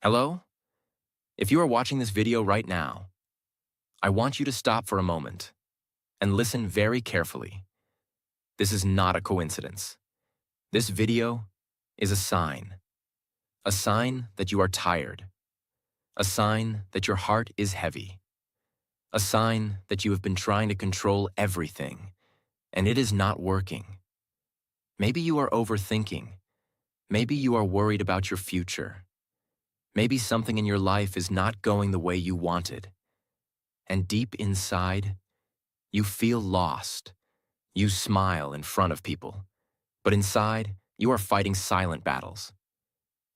Hello? If you are watching this video right now, I want you to stop for a moment and listen very carefully. This is not a coincidence. This video is a sign that you are tired, a sign that your heart is heavy, a sign that you have been trying to control everything and it is not working. Maybe you are overthinking. Maybe you are worried about your future. Maybe something in your life is not going the way you wanted. And deep inside, you feel lost. You smile in front of people, but inside, you are fighting silent battles.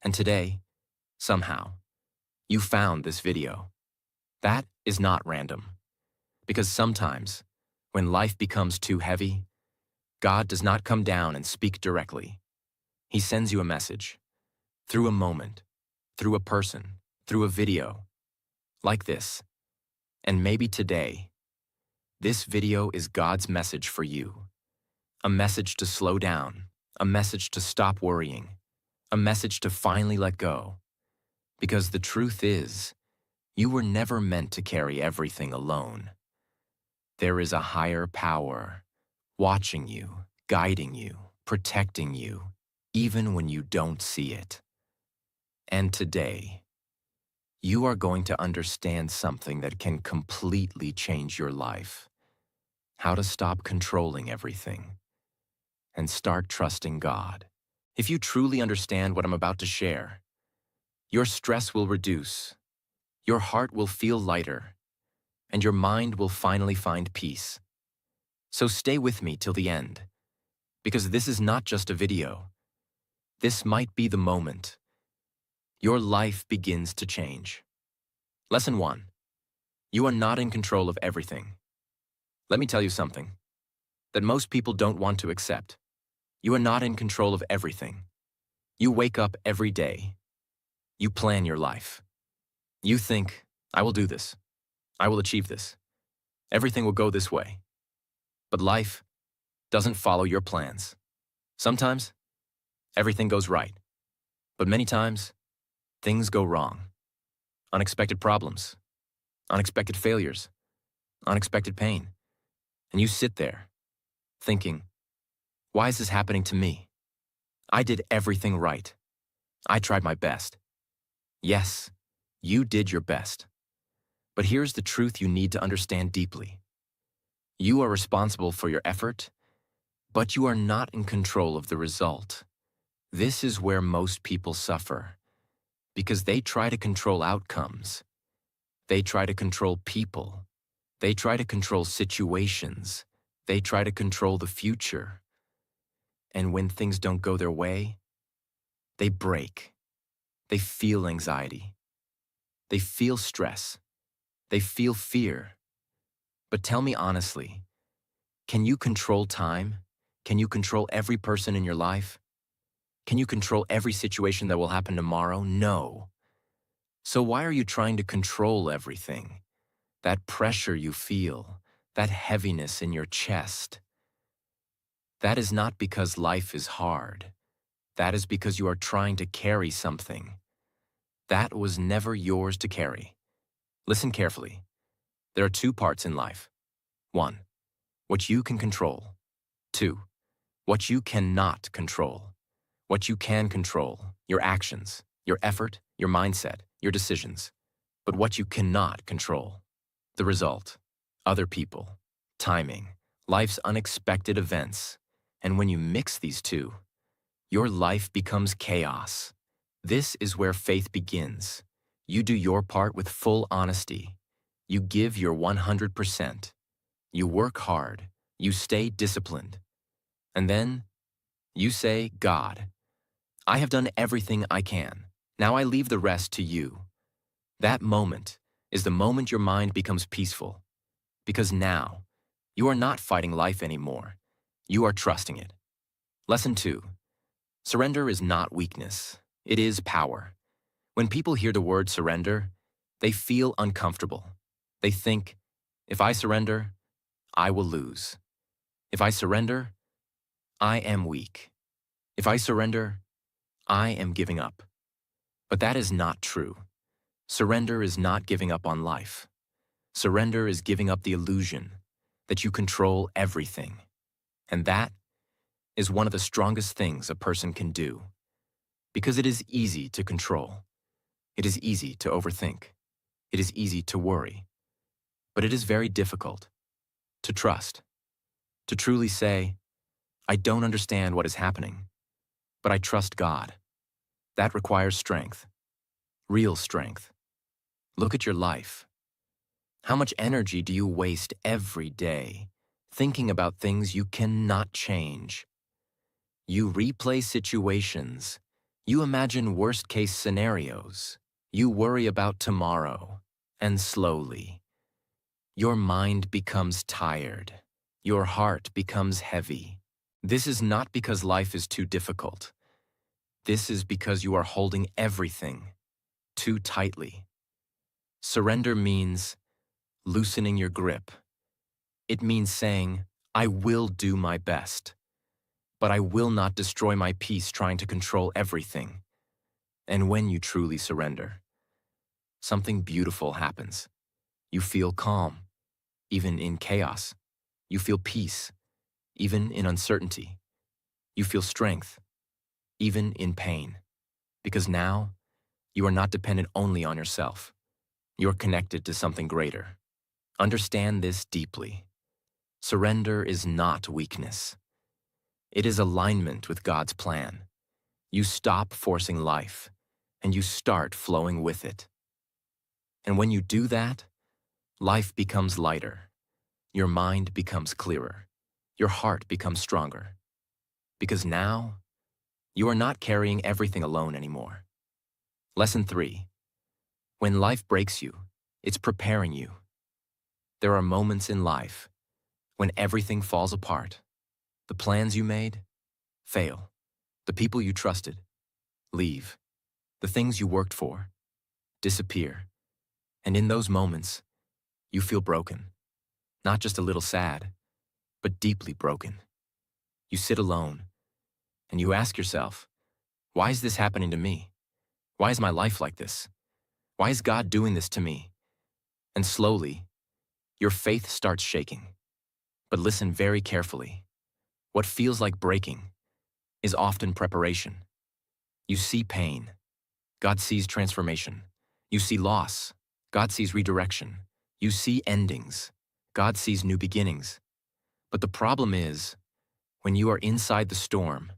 And today, somehow, you found this video. That is not random. Because sometimes, when life becomes too heavy, God does not come down and speak directly. He sends you a message, through a moment, through a person, through a video, like this. And maybe today, this video is God's message for you. A message to slow down, a message to stop worrying, a message to finally let go. Because the truth is, you were never meant to carry everything alone. There is a higher power, watching you, guiding you, protecting you, even when you don't see it. And today, you are going to understand something that can completely change your life. How to stop controlling everything and start trusting God. If you truly understand what I'm about to share, your stress will reduce, your heart will feel lighter, and your mind will finally find peace. So stay with me till the end, because this is not just a video. This might be the moment your life begins to change. Lesson 1. You are not in control of everything. Let me tell you something that most people don't want to accept. You are not in control of everything. You wake up every day. You plan your life. You think, I will do this. I will achieve this. Everything will go this way. But life doesn't follow your plans. Sometimes, everything goes right. But many times, things go wrong. Unexpected problems, unexpected failures, unexpected pain. And you sit there, thinking, why is this happening to me? I did everything right. I tried my best. Yes, you did your best. But here's the truth you need to understand deeply. You are responsible for your effort, but you are not in control of the result. This is where most people suffer, because they try to control outcomes. They try to control people. They try to control situations. They try to control the future. And when things don't go their way, they break. They feel anxiety. They feel stress. They feel fear. But tell me honestly, can you control time? Can you control every person in your life? Can you control every situation that will happen tomorrow? No. So why are you trying to control everything? That pressure you feel, that heaviness in your chest. That is not because life is hard. That is because you are trying to carry something. That was never yours to carry. Listen carefully. There are two parts in life. 1. What you can control. 2. What you cannot control. What you can control, your actions, your effort, your mindset, your decisions. But what you cannot control, the result, other people, timing, life's unexpected events. And when you mix these two, your life becomes chaos. This is where faith begins. You do your part with full honesty. You give your 100%. You work hard. You stay disciplined. And then you say, God, I have done everything I can. Now I leave the rest to you. That moment is the moment your mind becomes peaceful. Because now, you are not fighting life anymore. You are trusting it. Lesson 2. Surrender is not weakness. It is power. When people hear the word surrender, they feel uncomfortable. They think, if I surrender, I will lose. If I surrender, I am weak. If I surrender, I am giving up. But that is not true. Surrender is not giving up on life. Surrender is giving up the illusion that you control everything. And that is one of the strongest things a person can do. Because it is easy to control. It is easy to overthink. It is easy to worry. But it is very difficult to trust. To truly say, I don't understand what is happening, but I trust God. That requires strength. Real strength. Look at your life. How much energy do you waste every day thinking about things you cannot change? You replay situations. You imagine worst-case scenarios. You worry about tomorrow. And slowly, your mind becomes tired. Your heart becomes heavy. This is not because life is too difficult. This is because you are holding everything too tightly. Surrender means loosening your grip. It means saying, I will do my best, but I will not destroy my peace trying to control everything. And when you truly surrender, something beautiful happens. You feel calm, even in chaos. You feel peace, even in uncertainty. You feel strength, even in pain. Because now, you are not dependent only on yourself. You are connected to something greater. Understand this deeply. Surrender is not weakness. It is alignment with God's plan. You stop forcing life, and you start flowing with it. And when you do that, life becomes lighter. Your mind becomes clearer. Your heart becomes stronger. Because now, you are not carrying everything alone anymore. Lesson 3. When life breaks you, it's preparing you. There are moments in life when everything falls apart. The plans you made fail. The people you trusted leave. The things you worked for disappear. And in those moments, you feel broken. Not just a little sad, but deeply broken. You sit alone, and you ask yourself, why is this happening to me? Why is my life like this? Why is God doing this to me? And slowly, your faith starts shaking. But listen very carefully. What feels like breaking is often preparation. You see pain. God sees transformation. You see loss. God sees redirection. You see endings. God sees new beginnings. But the problem is, when you are inside the storm,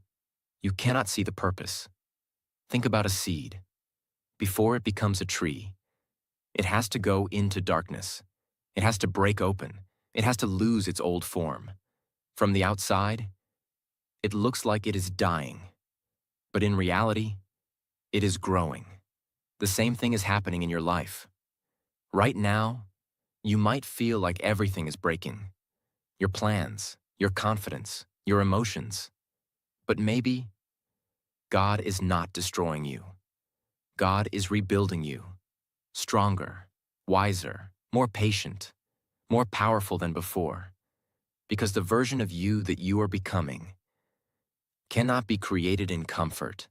you cannot see the purpose. Think about a seed. Before it becomes a tree, it has to go into darkness. It has to break open. It has to lose its old form. From the outside, it looks like it is dying. But in reality, it is growing. The same thing is happening in your life. Right now, you might feel like everything is breaking. Your plans, your confidence, your emotions. But maybe God is not destroying you. God is rebuilding you. Stronger, wiser, more patient, more powerful than before. Because the version of you that you are becoming cannot be created in comfort.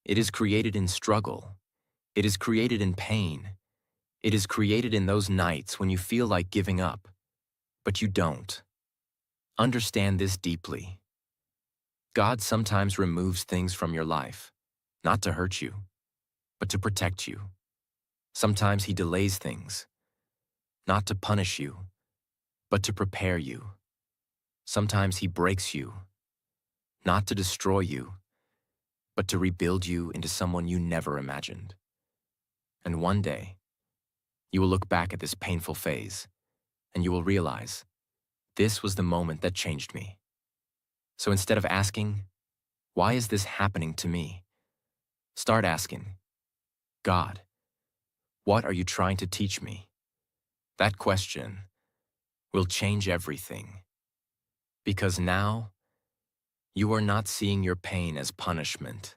It is created in struggle. It is created in pain. It is created in those nights when you feel like giving up, but you don't. Understand this deeply. God sometimes removes things from your life, not to hurt you, but to protect you. Sometimes He delays things, not to punish you, but to prepare you. Sometimes He breaks you, not to destroy you, but to rebuild you into someone you never imagined. And one day, you will look back at this painful phase, and you will realize, this was the moment that changed me. So instead of asking, why is this happening to me? Start asking, God, what are you trying to teach me? That question will change everything. Because now, you are not seeing your pain as punishment.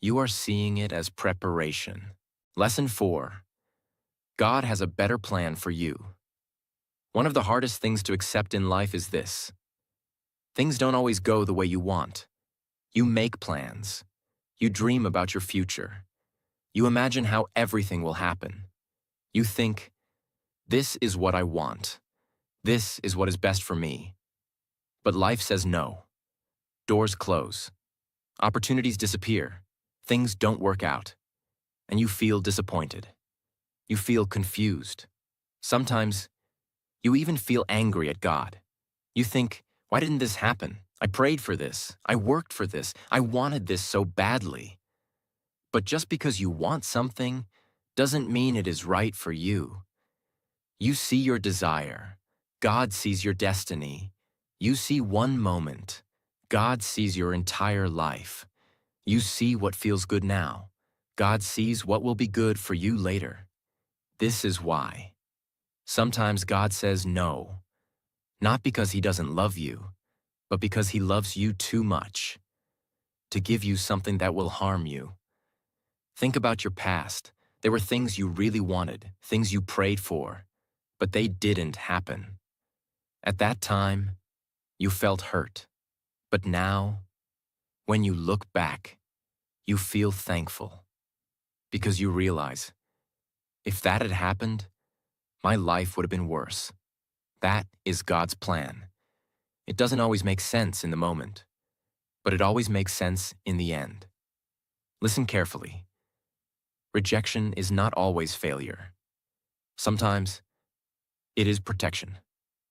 You are seeing it as preparation. Lesson 4. God has a better plan for you. One of the hardest things to accept in life is this. Things don't always go the way you want. You make plans. You dream about your future. You imagine how everything will happen. You think, this is what I want. This is what is best for me. But life says no. Doors close. Opportunities disappear. Things don't work out. And you feel disappointed. You feel confused. Sometimes, you even feel angry at God. You think, why didn't this happen? I prayed for this. I worked for this. I wanted this so badly. But just because you want something doesn't mean it is right for you. You see your desire. God sees your destiny. You see one moment. God sees your entire life. You see what feels good now. God sees what will be good for you later. This is why. Sometimes God says no, not because He doesn't love you, but because He loves you too much to give you something that will harm you. Think about your past. There were things you really wanted, things you prayed for, but they didn't happen. At that time, you felt hurt. But now, when you look back, you feel thankful because you realize, if that had happened, my life would have been worse. That is God's plan. It doesn't always make sense in the moment, but it always makes sense in the end. Listen carefully. Rejection is not always failure. Sometimes, it is protection.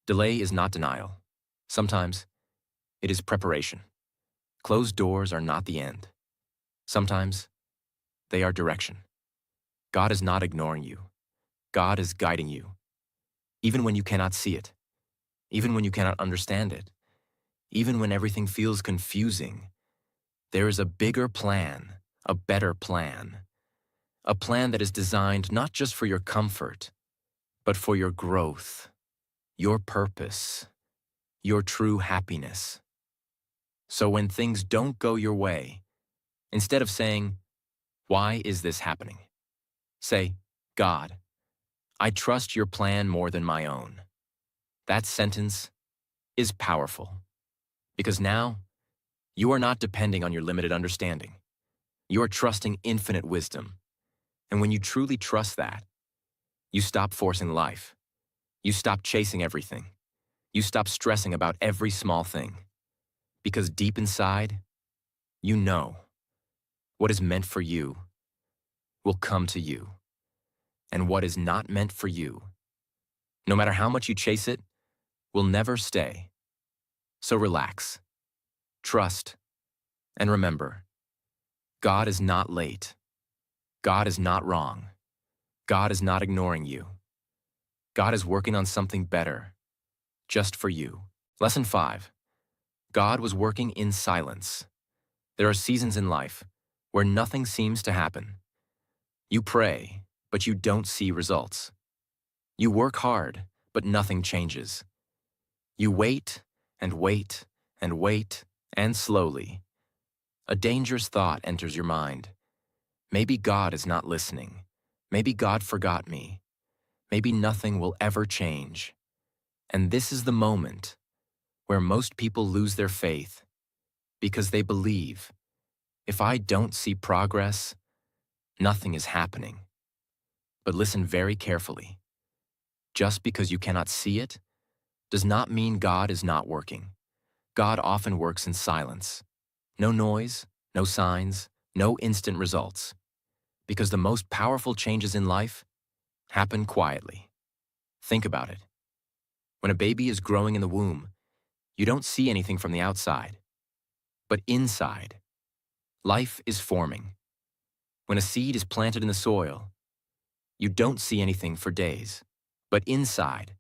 Delay is not denial. Sometimes, it is preparation. Closed doors are not the end. Sometimes, they are direction. God is not ignoring you. God is guiding you. Even when you cannot see it. Even when you cannot understand it. Even when everything feels confusing. There is a bigger plan, a better plan. A plan that is designed not just for your comfort, but for your growth, your purpose, your true happiness. So when things don't go your way, instead of saying, why is this happening? Say, God, I trust your plan more than my own. That sentence is powerful because now you are not depending on your limited understanding. You are trusting infinite wisdom. And when you truly trust that, you stop forcing life. You stop chasing everything. You stop stressing about every small thing. Because deep inside, you know what is meant for you will come to you. And what is not meant for you, no matter how much you chase it, will never stay. So relax, trust, and remember, God is not late. God is not wrong. God is not ignoring you. God is working on something better, just for you. Lesson 5. God was working in silence. There are seasons in life where nothing seems to happen. You pray, but you don't see results. You work hard, but nothing changes. You wait, and wait, and wait, and slowly, a dangerous thought enters your mind. Maybe God is not listening. Maybe God forgot me. Maybe nothing will ever change. And this is the moment where most people lose their faith because they believe, if I don't see progress, nothing is happening. But listen very carefully. Just because you cannot see it does not mean God is not working. God often works in silence. No noise, no signs, no instant results. Because the most powerful changes in life happen quietly. Think about it. When a baby is growing in the womb, you don't see anything from the outside. But inside, life is forming. When a seed is planted in the soil, you don't see anything for days. But inside,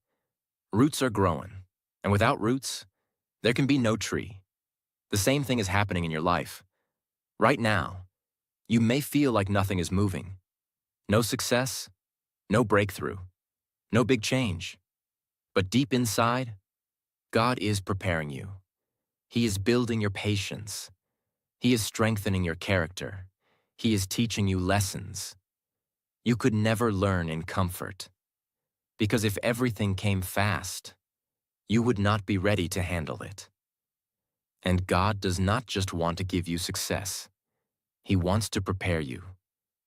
roots are growing. And without roots, there can be no tree. The same thing is happening in your life. Right now, you may feel like nothing is moving. No success, no breakthrough, no big change. But deep inside, God is preparing you. He is building your patience. He is strengthening your character. He is teaching you lessons you could never learn in comfort. Because if everything came fast, you would not be ready to handle it. And God does not just want to give you success. He wants to prepare you.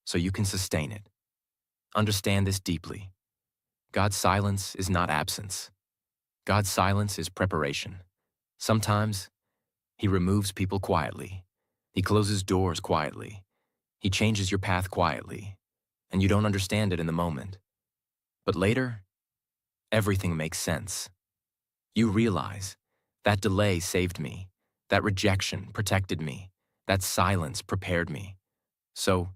so you can sustain it. Understand this deeply. God's silence is not absence. God's silence is preparation. Sometimes He removes people quietly. He closes doors quietly. He changes your path quietly, and you don't understand it in the moment. But later, everything makes sense. You realize that delay saved me, that rejection protected me, that silence prepared me. So,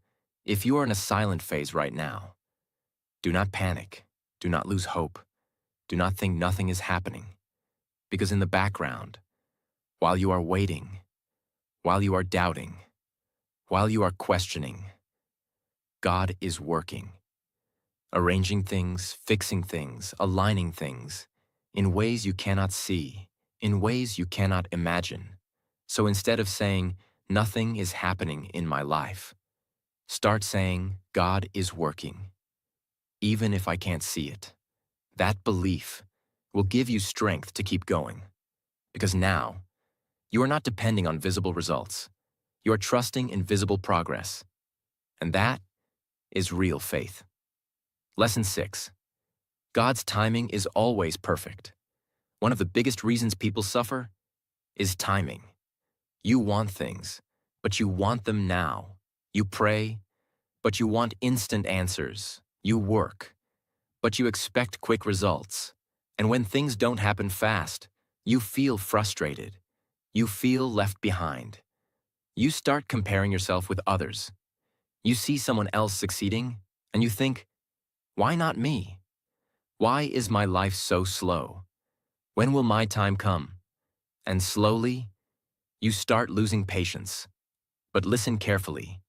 if you are in a silent phase right now, do not panic, do not lose hope, do not think nothing is happening. Because in the background, while you are waiting, while you are doubting, while you are questioning, God is working, arranging things, fixing things, aligning things, in ways you cannot see, in ways you cannot imagine. So instead of saying, nothing is happening in my life, start saying, God is working, even if I can't see it. That belief will give you strength to keep going. Because now, you are not depending on visible results. You are trusting in visible progress. And that is real faith. Lesson 6. God's timing is always perfect. One of the biggest reasons people suffer is timing. You want things, but you want them now. You pray, but you want instant answers. You work, but you expect quick results. And when things don't happen fast, you feel frustrated. You feel left behind. You start comparing yourself with others. You see someone else succeeding, and you think, why not me? Why is my life so slow? When will my time come? And slowly, you start losing patience. But listen carefully.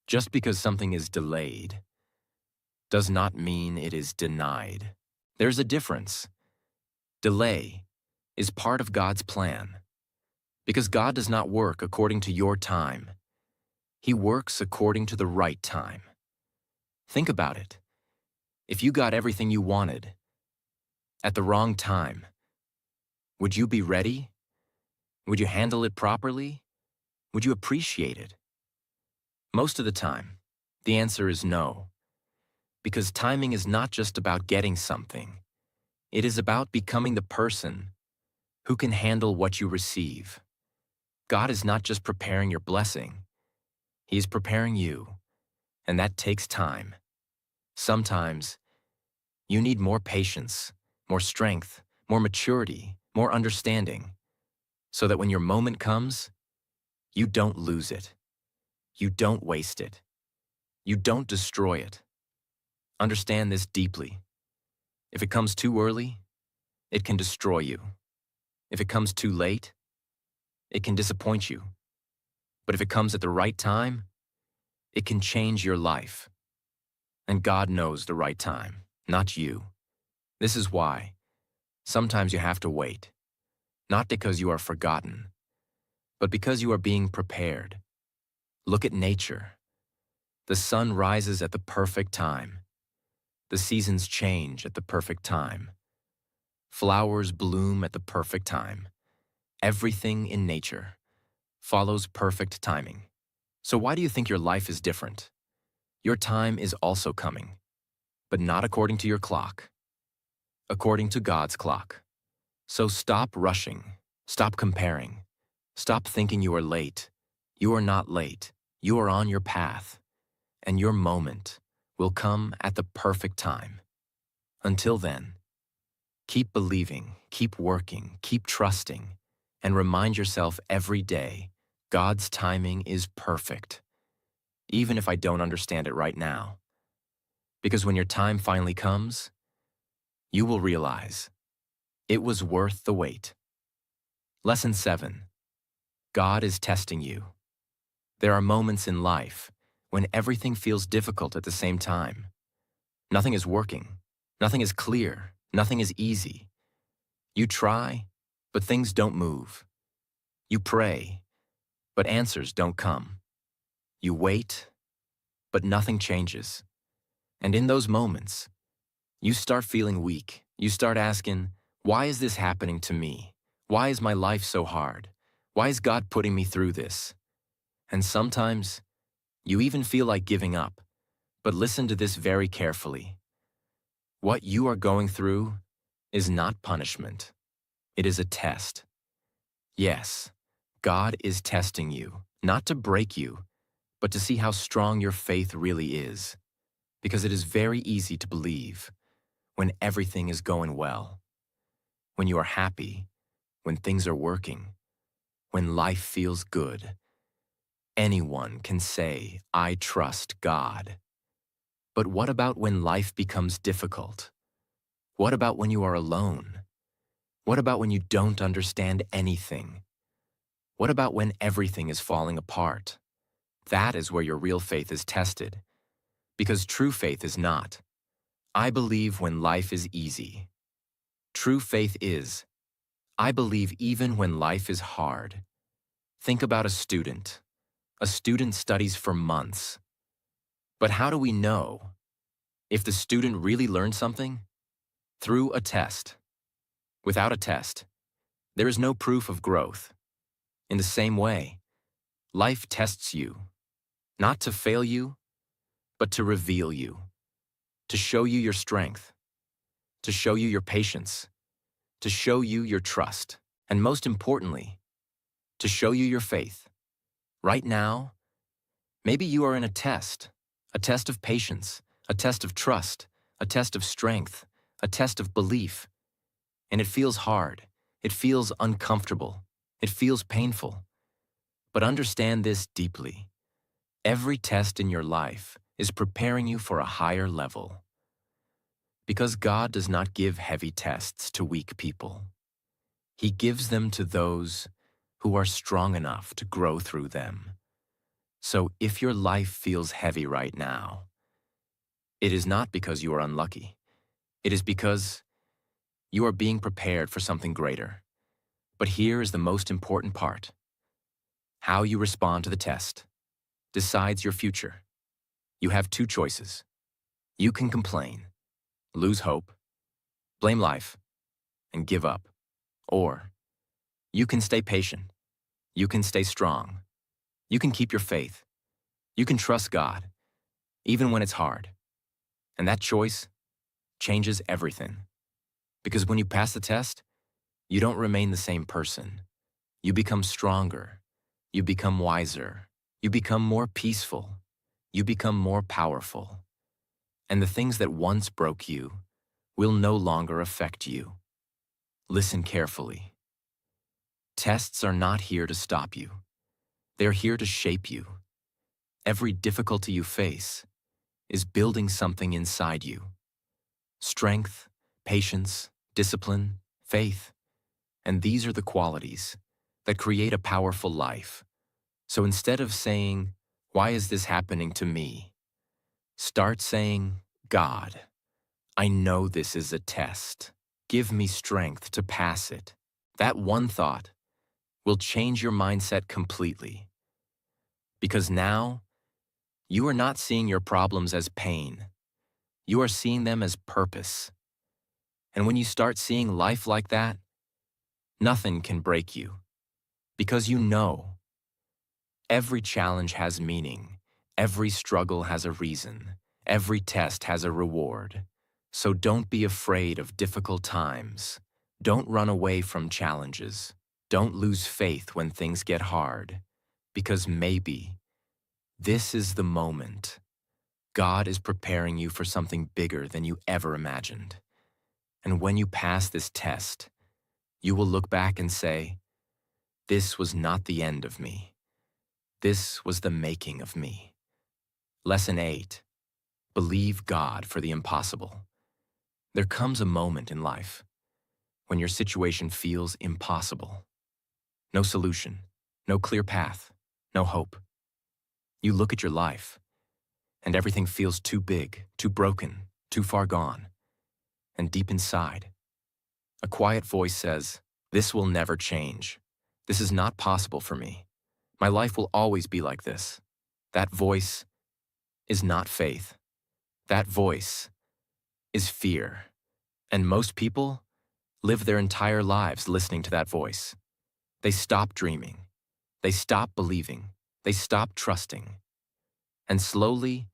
Just because something is delayed does not mean it is denied. There's a difference. Delay is part of God's plan. Because God does not work according to your time. He works according to the right time. Think about it. If you got everything you wanted at the wrong time, would you be ready? Would you handle it properly? Would you appreciate it? Most of the time, the answer is no. Because timing is not just about getting something. It is about becoming the person who can handle what you receive. God is not just preparing your blessing. He is preparing you, and that takes time. Sometimes, you need more patience, more strength, more maturity, more understanding, so that when your moment comes, you don't lose it. You don't waste it. You don't destroy it. Understand this deeply. If it comes too early, it can destroy you. If it comes too late, it can disappoint you. But if it comes at the right time, it can change your life. And God knows the right time, not you. This is why sometimes you have to wait, not because you are forgotten, but because you are being prepared. Look at nature. The sun rises at the perfect time. The seasons change at the perfect time. Flowers bloom at the perfect time. Everything in nature follows perfect timing. So why do you think your life is different? Your time is also coming, but not according to your clock, according to God's clock. So stop rushing, stop comparing, stop thinking you are late. You are not late. You are on your path, and your moment will come at the perfect time. Until then, keep believing, keep working, keep trusting, and remind yourself every day, God's timing is perfect, even if I don't understand it right now. Because when your time finally comes, you will realize it was worth the wait. Lesson 7. God is testing you. There are moments in life when everything feels difficult at the same time. Nothing is working. Nothing is clear. Nothing is easy. You try, but things don't move. You pray, but answers don't come. You wait, but nothing changes. And in those moments, you start feeling weak. You start asking, why is this happening to me? Why is my life so hard? Why is God putting me through this? And sometimes, You even feel like giving up. But listen to this very carefully. What you are going through is not punishment. It is a test. Yes, God is testing you, not to break you, but to see how strong your faith really is. Because it is very easy to believe when everything is going well, when you are happy, when things are working, when life feels good. Anyone can say, I trust God. But what about when life becomes difficult? What about when you are alone? What about when you don't understand anything? What about when everything is falling apart? That is where your real faith is tested. Because true faith is not, I believe when life is easy. True faith is, I believe even when life is hard. Think about a student. A student studies for months. But how do we know if the student really learned something? Through a test. Without a test, there is no proof of growth. In the same way, life tests you, not to fail you, but to reveal you, to show you your strength, to show you your patience, to show you your trust, and most importantly, to show you your faith. Right now, maybe you are in a test of patience, a test of trust, a test of strength, a test of belief, and it feels hard, it feels uncomfortable, it feels painful. But understand this deeply. Every test in your life is preparing you for a higher level. Because God does not give heavy tests to weak people. He gives them to those who are strong enough to grow through them. So if your life feels heavy right now, it is not because you are unlucky. It is because you are being prepared for something greater. But here is the most important part. How you respond to the test decides your future. You have two choices. You can complain, lose hope, blame life, and give up. Or you can stay patient. You can stay strong. You can keep your faith. You can trust God, even when it's hard. And that choice changes everything. Because when you pass the test, you don't remain the same person. You become stronger. You become wiser. You become more peaceful. You become more powerful. And the things that once broke you will no longer affect you. Listen carefully. Tests are not here to stop you. They're here to shape you. Every difficulty you face is building something inside you. Strength, patience, discipline, faith. And these are the qualities that create a powerful life. So instead of saying, why is this happening to me? Start saying, God, I know this is a test. Give me strength to pass it. That one thought will change your mindset completely. Because now, you are not seeing your problems as pain. You are seeing them as purpose. And when you start seeing life like that, nothing can break you. Because you know, every challenge has meaning. Every struggle has a reason. Every test has a reward. So don't be afraid of difficult times. Don't run away from challenges. Don't lose faith when things get hard. Because maybe this is the moment. God is preparing you for something bigger than you ever imagined. And when you pass this test, you will look back and say, this was not the end of me. This was the making of me. Lesson 8. Believe God for the impossible. There comes a moment in life when your situation feels impossible. No solution, no clear path, no hope. You look at your life, and everything feels too big, too broken, too far gone. And deep inside, a quiet voice says, this will never change. This is not possible for me. My life will always be like this. That voice is not faith. That voice is fear. And most people live their entire lives listening to that voice. They stop dreaming. They stop believing. They stop trusting. And slowly,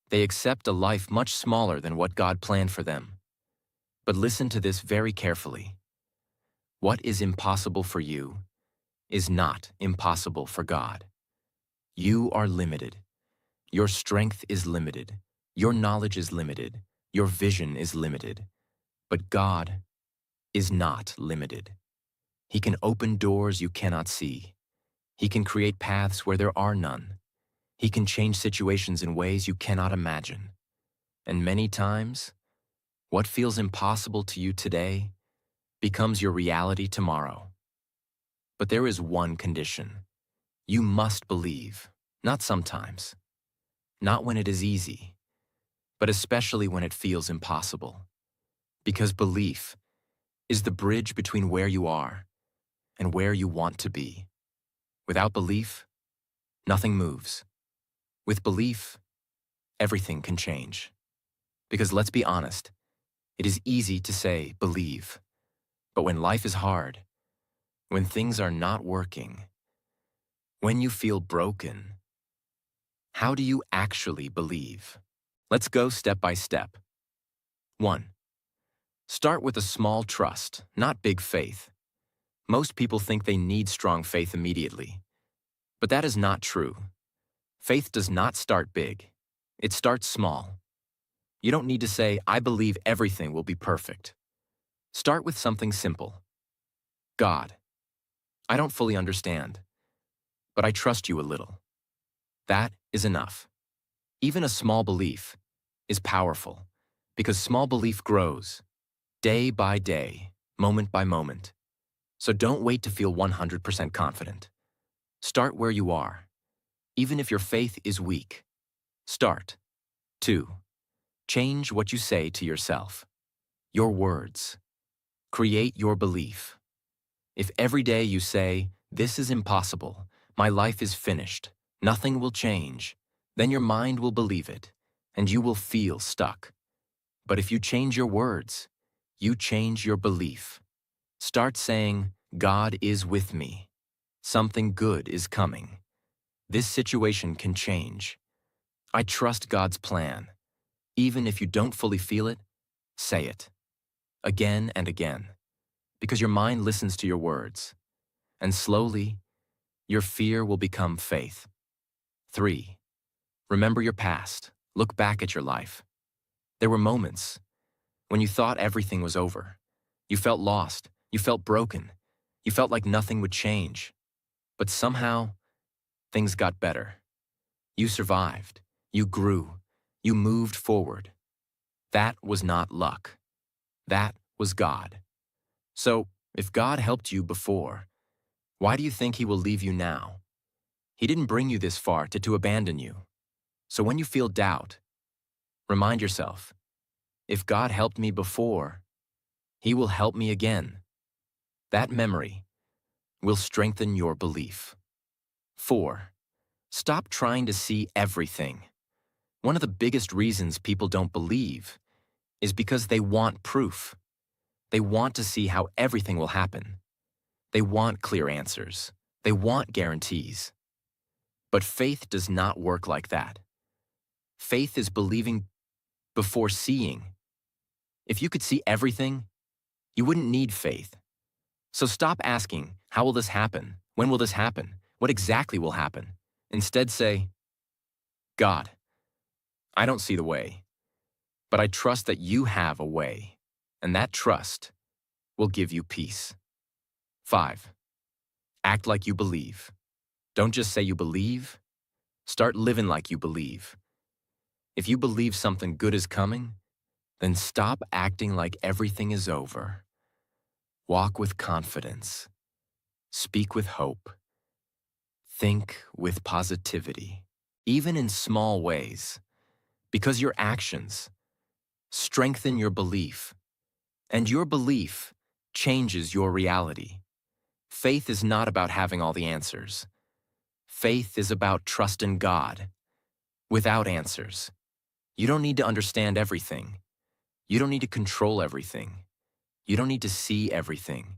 they accept a life much smaller than what God planned for them. But listen to this very carefully. What is impossible for you is not impossible for God. You are limited. Your strength is limited. Your knowledge is limited. Your vision is limited. But God is not limited. He can open doors you cannot see. He can create paths where there are none. He can change situations in ways you cannot imagine. And many times, what feels impossible to you today becomes your reality tomorrow. But there is one condition. You must believe, not sometimes, not when it is easy, but especially when it feels impossible. Because belief is the bridge between where you are and where you want to be. Without belief, nothing moves. With belief, everything can change. Because let's be honest, it is easy to say believe, but when life is hard, when things are not working, when you feel broken, how do you actually believe? Let's go step by step. 1. Start with a small trust, not big faith. Most people think they need strong faith immediately, but that is not true. Faith does not start big. It starts small. You don't need to say, I believe everything will be perfect. Start with something simple. God, I don't fully understand, but I trust you a little. That is enough. Even a small belief is powerful because small belief grows day by day, moment by moment. So don't wait to feel 100% confident. Start where you are, even if your faith is weak. Start. 2. Change what you say to yourself. Your words. Create your belief. If every day you say, this is impossible, my life is finished, nothing will change, then your mind will believe it, and you will feel stuck. But if you change your words, you change your belief. Start saying, God is with me. Something good is coming. This situation can change. I trust God's plan. Even if you don't fully feel it, say it. Again and again. Because your mind listens to your words. And slowly, your fear will become faith. 3. Remember your past. Look back at your life. There were moments when you thought everything was over. You felt lost. You felt broken. You felt like nothing would change. But somehow, things got better. You survived. You grew. You moved forward. That was not luck. That was God. So, if God helped you before, why do you think He will leave you now? He didn't bring you this far to abandon you. So when you feel doubt, remind yourself, if God helped me before, He will help me again. That memory will strengthen your belief. 4. Stop trying to see everything. One of the biggest reasons people don't believe is because they want proof. They want to see how everything will happen. They want clear answers. They want guarantees. But faith does not work like that. Faith is believing before seeing. If you could see everything, you wouldn't need faith. So stop asking, how will this happen? When will this happen? What exactly will happen? Instead say, God, I don't see the way, but I trust that you have a way, and that trust will give you peace. 5. Act like you believe. Don't just say you believe, start living like you believe. If you believe something good is coming, then stop acting like everything is over. Walk with confidence. Speak with hope. Think with positivity, even in small ways, because your actions strengthen your belief, and your belief changes your reality. Faith is not about having all the answers. Faith is about trusting God without answers. You don't need to understand everything. You don't need to control everything. You don't need to see everything.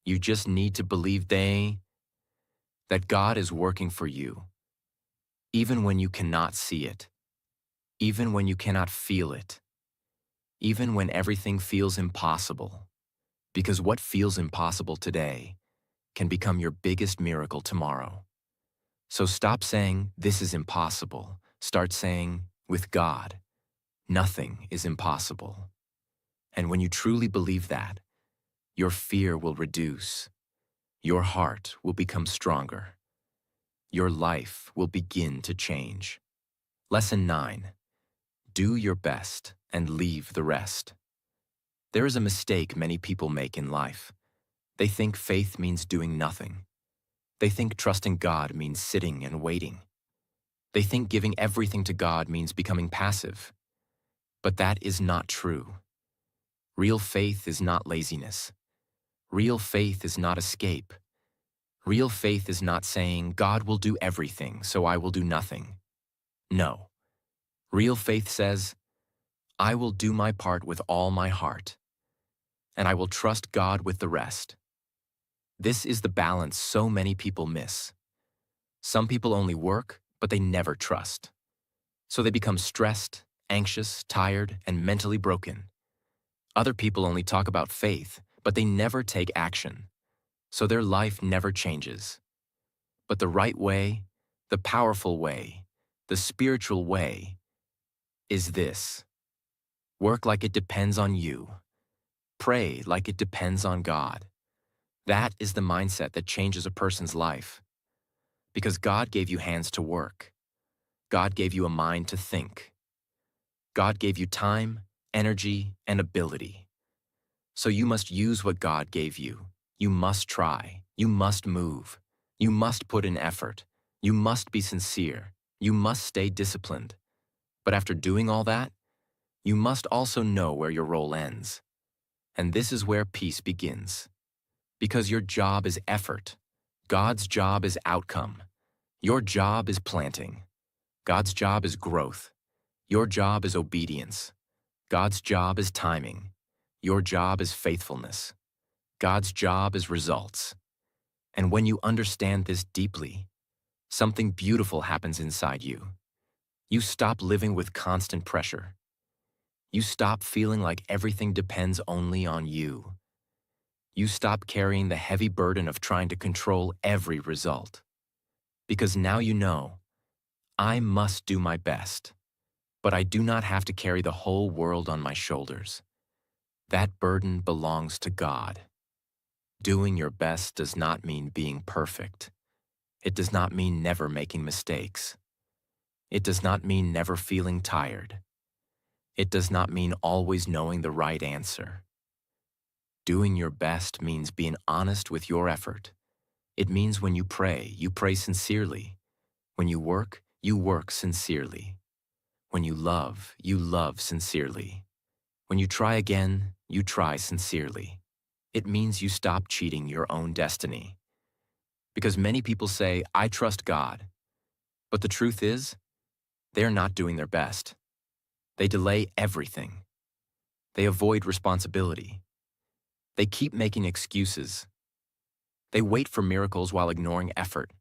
You just need to believe that God is working for you. even when you cannot see it, even when you cannot feel it, even when everything feels impossible. Because what feels impossible today can become your biggest miracle tomorrow. So stop saying, "This is impossible." Start saying, "With God, nothing is impossible." And when you truly believe that, your fear will reduce, your heart will become stronger, your life will begin to change. Lesson 9. Do your best and leave the rest. There is a mistake many people make in life. They think faith means doing nothing. They think trusting God means sitting and waiting. They think giving everything to God means becoming passive. But that is not true. Real faith is not laziness. Real faith is not escape. Real faith is not saying, "God will do everything, so I will do nothing." No. Real faith says, "I will do my part with all my heart, and I will trust God with the rest." This is the balance so many people miss. Some people only work, but they never trust. So they become stressed, anxious, tired, and mentally broken. Other people only talk about faith, but they never take action. So their life never changes. But the right way, the powerful way, the spiritual way is this. Work like it depends on you. Pray like it depends on God. That is the mindset that changes a person's life. Because God gave you hands to work. God gave you a mind to think. God gave you time, energy, and ability. So you must use what God gave you. You must try. You must move. You must put in effort. You must be sincere. You must stay disciplined. But after doing all that, you must also know where your role ends. And this is where peace begins. Because your job is effort. God's job is outcome. Your job is planting. God's job is growth. Your job is obedience. God's job is timing. Your job is faithfulness. God's job is results. And when you understand this deeply, something beautiful happens inside you. You stop living with constant pressure. You stop feeling like everything depends only on you. You stop carrying the heavy burden of trying to control every result. Because now you know, I must do my best, but I do not have to carry the whole world on my shoulders. That burden belongs to God. Doing your best does not mean being perfect. It does not mean never making mistakes. It does not mean never feeling tired. It does not mean always knowing the right answer. Doing your best means being honest with your effort. It means when you pray sincerely. When you work sincerely. When you love sincerely. When you try again, you try sincerely. It means you stop cheating your own destiny. Because many people say, "I trust God." But the truth is, they're not doing their best. They delay everything. They avoid responsibility. They keep making excuses. They wait for miracles while ignoring effort.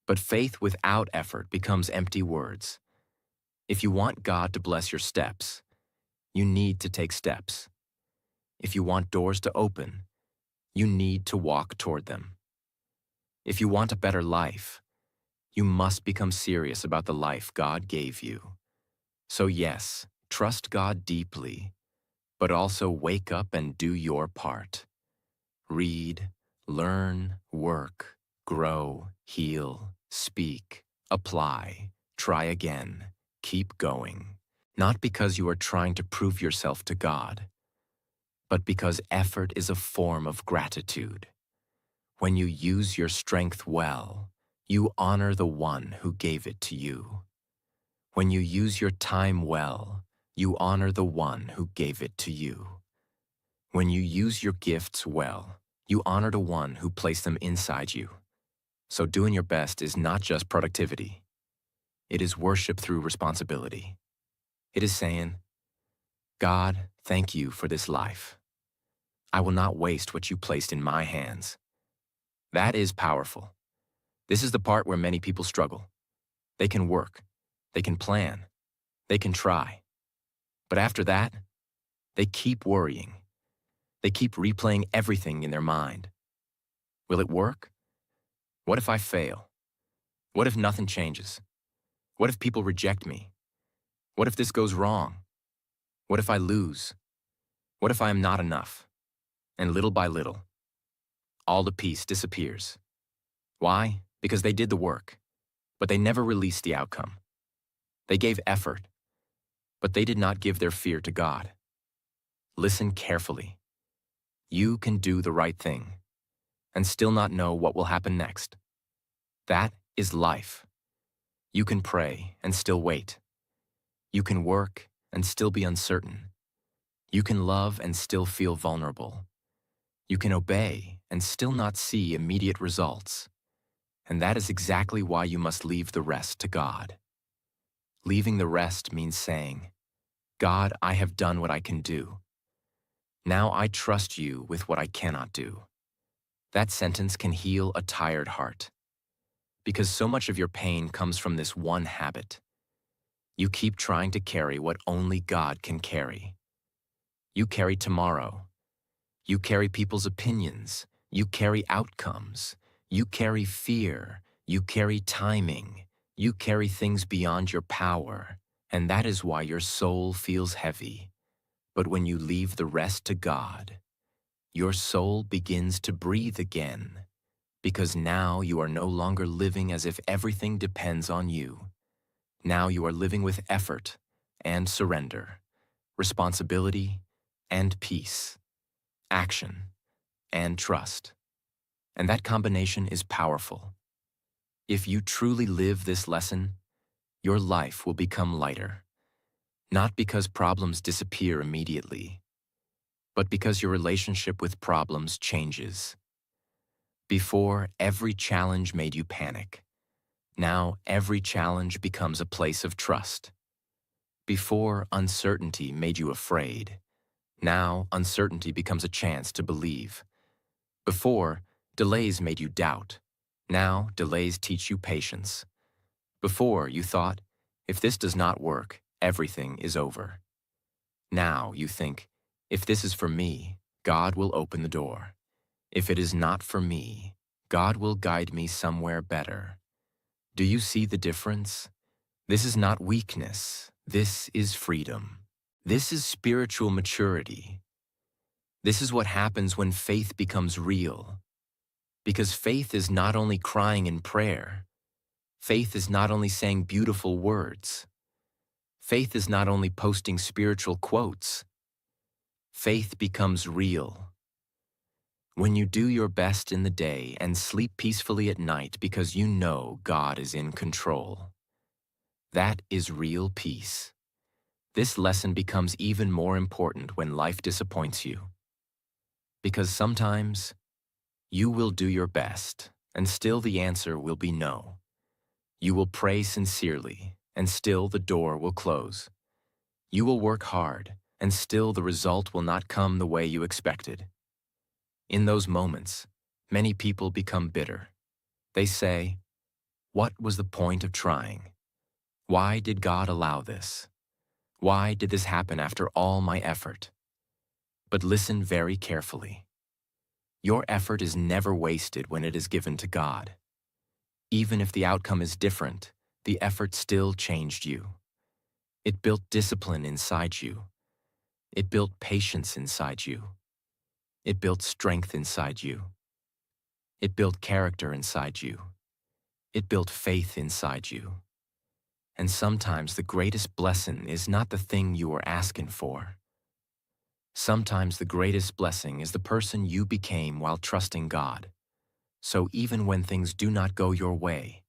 But faith without effort becomes empty words. If you want God to bless your steps, you need to take steps. If you want doors to open, you need to walk toward them. If you want a better life, you must become serious about the life God gave you. So yes, trust God deeply, but also wake up and do your part. Read, learn, work, grow, heal, speak, apply, try again, keep going. Not because you are trying to prove yourself to God, but because effort is a form of gratitude. When you use your strength well, you honor the one who gave it to you. When you use your time well, you honor the one who gave it to you. When you use your gifts well, you honor the one who placed them inside you. So doing your best is not just productivity. It is worship through responsibility. It is saying, "God, thank you for this life. I will not waste what you placed in my hands." That is powerful. This is the part where many people struggle. They can work. They can plan. They can try. But after that, they keep worrying. They keep replaying everything in their mind. Will it work? What if I fail? What if nothing changes? What if people reject me? What if this goes wrong? What if I lose? What if I am not enough? And little by little, all the peace disappears. Why? Because they did the work, but they never released the outcome. They gave effort, but they did not give their fear to God. Listen carefully. You can do the right thing and still not know what will happen next. That is life. You can pray and still wait. You can work and still be uncertain. You can love and still feel vulnerable. You can obey and still not see immediate results. And that is exactly why you must leave the rest to God. Leaving the rest means saying, God, I have done what I can do. Now I trust you with what I cannot do. That sentence can heal a tired heart. Because so much of your pain comes from this one habit. You keep trying to carry what only God can carry. You carry tomorrow. You carry people's opinions. You carry outcomes. You carry fear. You carry timing. You carry things beyond your power. And that is why your soul feels heavy. But when you leave the rest to God, your soul begins to breathe again. Because now you are no longer living as if everything depends on you. Now you are living with effort and surrender, responsibility and peace, action and trust. And that combination is powerful. If you truly live this lesson, your life will become lighter. Not because problems disappear immediately, but because your relationship with problems changes. Before, every challenge made you panic. Now, every challenge becomes a place of trust. Before, uncertainty made you afraid. Now, uncertainty becomes a chance to believe. Before, delays made you doubt. Now, delays teach you patience. Before, you thought, if this does not work, everything is over. Now, you think, if this is for me, God will open the door. If it is not for me, God will guide me somewhere better. Do you see the difference? This is not weakness. This is freedom. This is spiritual maturity. This is what happens when faith becomes real. Because faith is not only crying in prayer. Faith is not only saying beautiful words. Faith is not only posting spiritual quotes. Faith becomes real. When you do your best in the day and sleep peacefully at night because you know God is in control. That is real peace. This lesson becomes even more important when life disappoints you. Because sometimes you will do your best and still the answer will be no. You will pray sincerely and still the door will close. You will work hard and still the result will not come the way you expected. In those moments, many people become bitter. They say, what was the point of trying? Why did God allow this? Why did this happen after all my effort? But listen very carefully. Your effort is never wasted when it is given to God. Even if the outcome is different, the effort still changed you. It built discipline inside you. It built patience inside you. It built strength inside you. It built character inside you. It built faith inside you. And sometimes the greatest blessing is not the thing you were asking for. Sometimes the greatest blessing is the person you became while trusting God. So even when things do not go your way,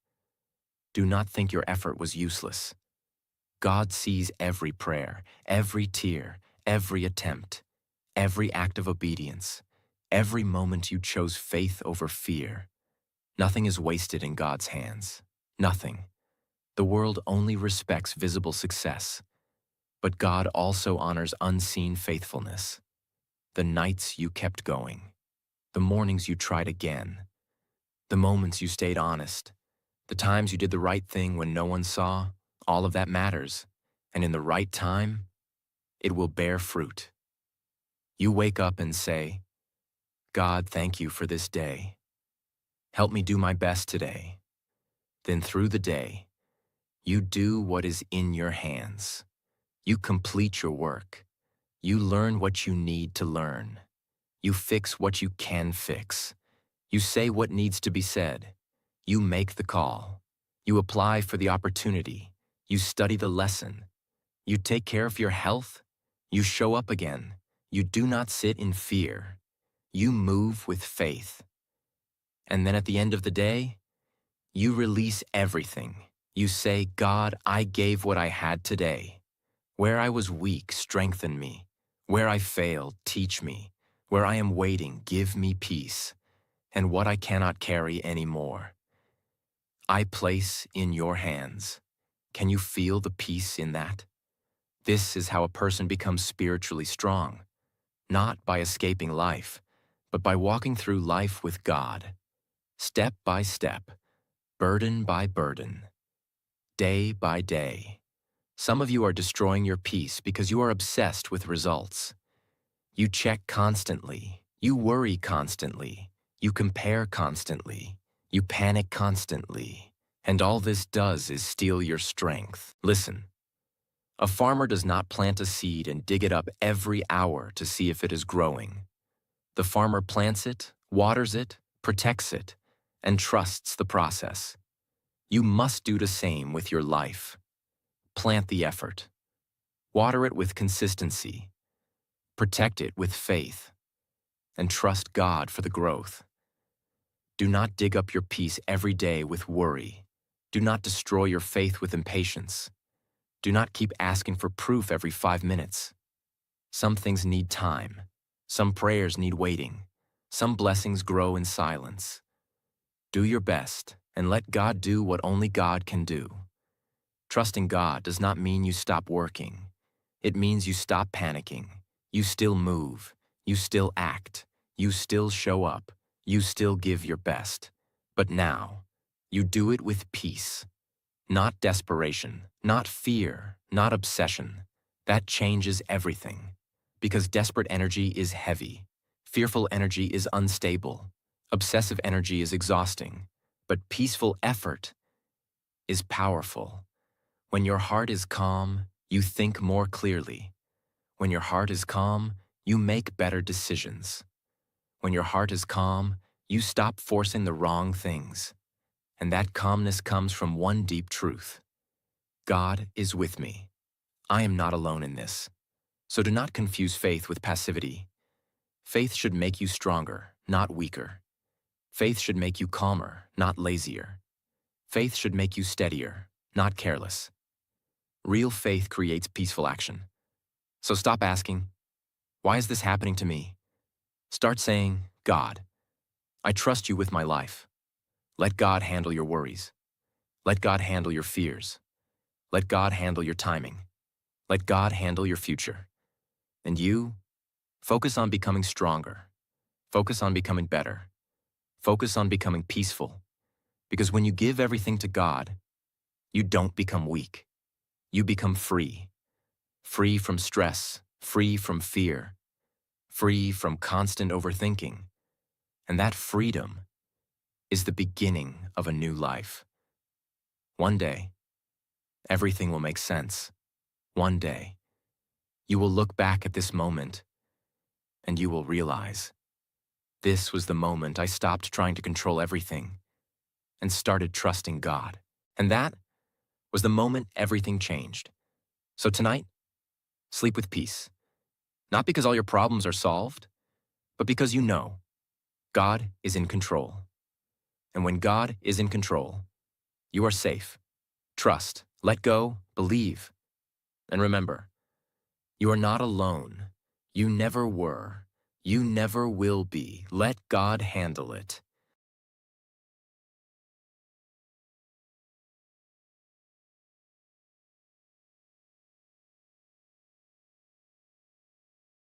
do not think your effort was useless. God sees every prayer, every tear, every attempt, every act of obedience, every moment you chose faith over fear. Nothing is wasted in God's hands. Nothing. The world only respects visible success, but God also honors unseen faithfulness. The nights you kept going, the mornings you tried again, the moments you stayed honest, The times you did the right thing when no one saw, all of that matters. And in the right time, it will bear fruit. You wake up and say, God, thank you for this day. Help me do my best today. Then through the day, you do what is in your hands. You complete your work. You learn what you need to learn. You fix what you can fix. You say what needs to be said. You make the call. You apply for the opportunity. You study the lesson. You take care of your health. You show up again. You do not sit in fear. You move with faith. And then at the end of the day, you release everything. You say, God, I gave what I had today. Where I was weak, strengthen me. Where I failed, teach me. Where I am waiting, give me peace. And what I cannot carry anymore, I place in your hands. Can you feel the peace in that? This is how a person becomes spiritually strong, not by escaping life, but by walking through life with God, step by step, burden by burden, day by day. Some of you are destroying your peace because you are obsessed with results. You check constantly, you worry constantly, you compare constantly, you panic constantly, and all this does is steal your strength. Listen, a farmer does not plant a seed and dig it up every hour to see if it is growing. The farmer plants it, waters it, protects it, and trusts the process. You must do the same with your life. Plant the effort. Water it with consistency. Protect it with faith. And trust God for the growth. Do not dig up your peace every day with worry. Do not destroy your faith with impatience. Do not keep asking for proof every 5 minutes. Some things need time. Some prayers need waiting. Some blessings grow in silence. Do your best and let God do what only God can do. Trusting God does not mean you stop working. It means you stop panicking. You still move. You still act. You still show up. You still give your best. But now, you do it with peace. Not desperation, not fear, not obsession. That changes everything. Because desperate energy is heavy. Fearful energy is unstable. Obsessive energy is exhausting. But peaceful effort is powerful. When your heart is calm, you think more clearly. When your heart is calm, you make better decisions. When your heart is calm, you stop forcing the wrong things. And that calmness comes from one deep truth. God is with me. I am not alone in this. So do not confuse faith with passivity. Faith should make you stronger, not weaker. Faith should make you calmer, not lazier. Faith should make you steadier, not careless. Real faith creates peaceful action. So stop asking, why is this happening to me? Start saying, God, I trust you with my life. Let God handle your worries. Let God handle your fears. Let God handle your timing. Let God handle your future. And you, focus on becoming stronger. Focus on becoming better. Focus on becoming peaceful. Because when you give everything to God, you don't become weak. You become free. Free from stress, free from fear, free from constant overthinking. And that freedom is the beginning of a new life. One day, everything will make sense. One day, you will look back at this moment and you will realize, this was the moment I stopped trying to control everything and started trusting God. And that was the moment everything changed. So tonight, sleep with peace. Not because all your problems are solved, but because you know God is in control. And when God is in control, you are safe. Trust, let go, believe. And remember, you are not alone. You never were. You never will be. Let God handle it.